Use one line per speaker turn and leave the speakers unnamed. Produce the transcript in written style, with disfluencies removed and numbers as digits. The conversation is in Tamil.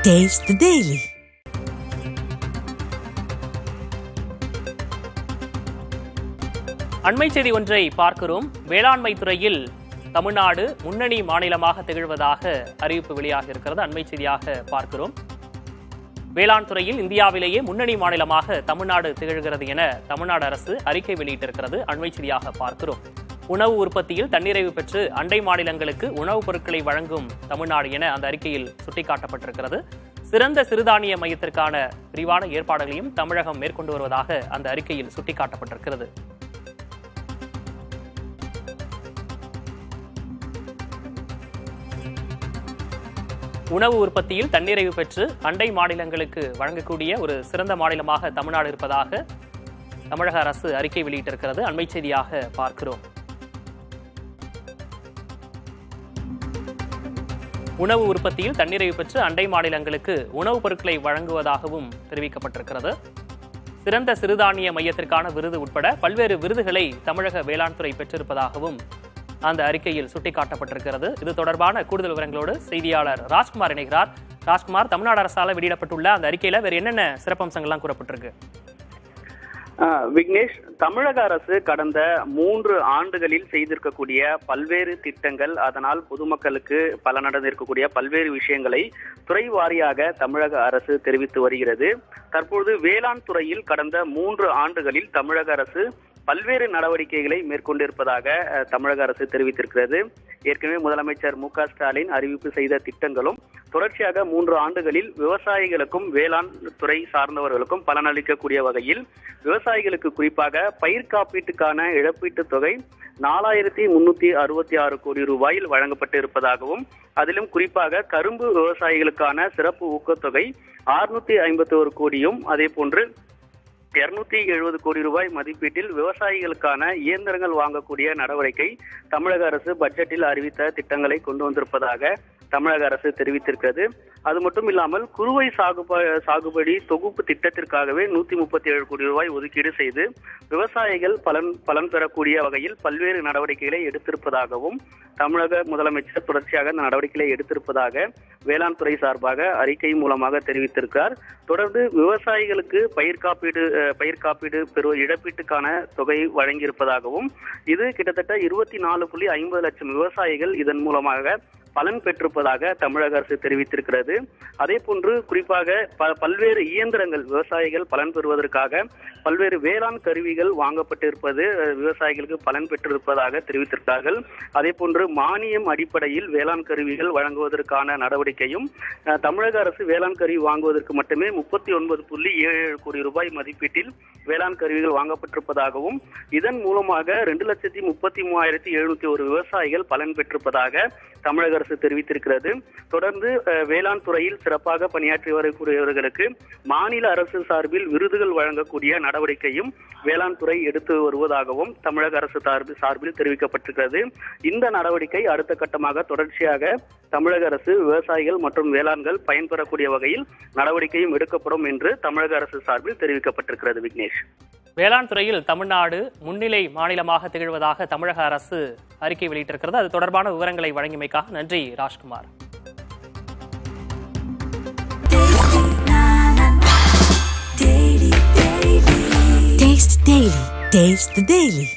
Taste the Daily.
அண்மை செய்தி ஒன்றை பார்க்கிறோம். வேளாண்மை துறையில் தமிழ்நாடு முன்னணி மாநிலமாக திகழ்வதாக அறிவிப்பு வெளியாக இருக்கிறது. அண்மை செய்தியாக பார்க்கிறோம். வேளாண் துறையில் இந்தியாவிலேயே முன்னணி மாநிலமாக தமிழ்நாடு திகழ்கிறது என தமிழ்நாடு அரசு அறிக்கை வெளியிட்டிருக்கிறது. அண்மை செய்தியாக பார்க்கிறோம். உணவு உற்பத்தியில் தன்னிறைவு பெற்று அண்டை மாநிலங்களுக்கு உணவுப் பொருட்களை வழங்கும் தமிழ்நாடு என அந்த அறிக்கையில் சுட்டிக்காட்டப்பட்டிருக்கிறது. சிறந்த சிறுதானிய மையத்திற்கான விரிவான ஏற்பாடுகளையும் தமிழகம் மேற்கொண்டு வருவதாக அந்த அறிக்கையில் சுட்டிக்காட்டப்பட்டிருக்கிறது. உணவு உற்பத்தியில் தன்னிறைவு பெற்று அண்டை மாநிலங்களுக்கு வழங்கக்கூடிய ஒரு சிறந்த மாநிலமாக தமிழ்நாடு இருப்பதாக தமிழக அரசு அறிக்கை வெளியிட்டிருக்கிறது. அண்மை செய்தியாக பார்க்கிறோம். உணவு உற்பத்தியில் தன்னிறைவு பெற்று அண்டை மாநிலங்களுக்கு உணவுப் பொருட்களை வழங்குவதாகவும் தெரிவிக்கப்பட்டிருக்கிறது. சிறந்த சிறுதானிய மையத்திற்கான விருது உட்பட பல்வேறு விருதுகளை தமிழக வேளாண் துறை பெற்றிருப்பதாகவும் அந்த அறிக்கையில் சுட்டிக்காட்டப்பட்டிருக்கிறது. இது தொடர்பான கூடுதல் விவரங்களோடு செய்தியாளர் ராஜ்குமார் இணைகிறார். ராஜ்குமார், தமிழ்நாடு அரசால் வெளியிடப்பட்டுள்ள அந்த அறிக்கையில வேறு என்னென்ன சிறப்பம்சங்கள்லாம் கூறப்பட்டிருக்கு?
விக்னேஷ், தமிழக அரசு கடந்த 3 ஆண்டுகளில் செய்திருக்கக்கூடிய பல்வேறு திட்டங்கள், அதனால் பொதுமக்களுக்கு பலனடைந்திருக்கக்கூடிய பல்வேறு விஷயங்களை துறை வாரியாக தமிழக அரசு தெரிவித்து வருகிறது. தற்போது வேளாண் துறையில் கடந்த 3 ஆண்டுகளில் தமிழக அரசு பல்வேறு நடவடிக்கைகளை மேற்கொண்டிருப்பதாக தமிழக அரசு தெரிவித்திருக்கிறது. ஏற்கனவே முதலமைச்சர் மு.க. ஸ்டாலின் அறிவிப்பு செய்த திட்டங்களும் தொடர்ச்சியாக 3 ஆண்டுகளில் விவசாயிகளுக்கும் வேளாண் துறை சார்ந்தவர்களுக்கும் பலனளிக்கக்கூடிய வகையில் விவசாயிகளுக்கு குறிப்பாக பயிர் காப்பீட்டுக்கான இழப்பீட்டுத் தொகை 4366 கோடி ரூபாயில் வழங்கப்பட்டு இருப்பதாகவும், அதிலும் குறிப்பாக கரும்பு விவசாயிகளுக்கான சிறப்பு ஊக்கத்தொகை 651 கோடியும், அதே போன்று 270 கோடி ரூபாய் மதிப்பீட்டில் விவசாயிகளுக்கான இயந்திரங்கள் வாங்கக்கூடிய நடவடிக்கை தமிழக அரசு பட்ஜெட்டில் அறிவித்த திட்டங்களை கொண்டு வந்திருப்பதாக தமிழக அரசு தெரிவித்திருக்கிறது. அது மட்டும் இல்லாமல் குறுவை சாகுபடி தொகுப்பு திட்டத்திற்காகவே 137 கோடி ரூபாய் ஒதுக்கீடு செய்து விவசாயிகள் பலன் பெறக்கூடிய வகையில் பல்வேறு நடவடிக்கைகளை எடுத்திருப்பதாகவும் தமிழக முதலமைச்சர் தொடர்ச்சியாக அந்த நடவடிக்கைகளை எடுத்திருப்பதாக வேளாண் துறை சார்பாக அறிக்கை மூலமாக தெரிவித்திருக்கிறார். தொடர்ந்து விவசாயிகளுக்கு பயிர் காப்பீடு பெறும் இழப்பீட்டுக்கான தொகை வழங்கியிருப்பதாகவும், இது கிட்டத்தட்ட 24.50 லட்சம் விவசாயிகள் இதன் மூலமாக பலன் பெற்றிருப்பதாக தமிழக அரசு தெரிவித்திருக்கிறது. அதே போன்று குறிப்பாக பல்வேறு இயந்திரங்கள் விவசாயிகள் பலன் பெறுவதற்காக பல்வேறு வேளாண் கருவிகள் வாங்கப்பட்டிருப்பது விவசாயிகளுக்கு பலன் பெற்றிருப்பதாக தெரிவித்திருக்கிறார்கள். அதே போன்று மானியம் அடிப்படையில் வேளாண் கருவிகள் வழங்குவதற்கான நடவடிக்கையும் தமிழக அரசு வேளாண் கருவி வாங்குவதற்கு மட்டுமே 39.77 கோடி ரூபாய் மதிப்பீட்டில் வேளாண் கருவிகள் வாங்கப்பட்டிருப்பதாகவும், இதன் மூலமாக 2,33,701 விவசாயிகள் பலன் பெற்றிருப்பதாக தமிழக அரசு தெரிவித்திருக்கிறது. தொடர்ந்து வேளாண் துறையில் சிறப்பாக பணியாற்றி வரக்கூடியவர்களுக்கு மாநில அரசு சார்பில் விருதுகள் வழங்கக்கூடிய நடவடிக்கையும் வேளாண் துறை எடுத்து வருவதாகவும் தமிழக அரசு சார்பில் தெரிவிக்கப்பட்டிருக்கிறது. இந்த நடவடிக்கை அடுத்த கட்டமாக தொடர்ச்சியாக தமிழக அரசு விவசாயிகள் மற்றும் வேளாண்கள் பயன்பெறக்கூடிய வகையில் நடவடிக்கையும் எடுக்கப்படும் என்று தமிழக அரசு சார்பில் தெரிவிக்கப்பட்டிருக்கிறது. விக்னேஷ்,
வேளாண் துறையில் தமிழ்நாடு முன்னிலை மாநிலமாக திகழ்வதாக தமிழக அரசு அறிக்கை வெளியிட்டிருக்கிறது. அது தொடர்பான விவரங்களை வழங்கியமைக்காக நன்றி ராஜ்குமார்.
Taste the Daily.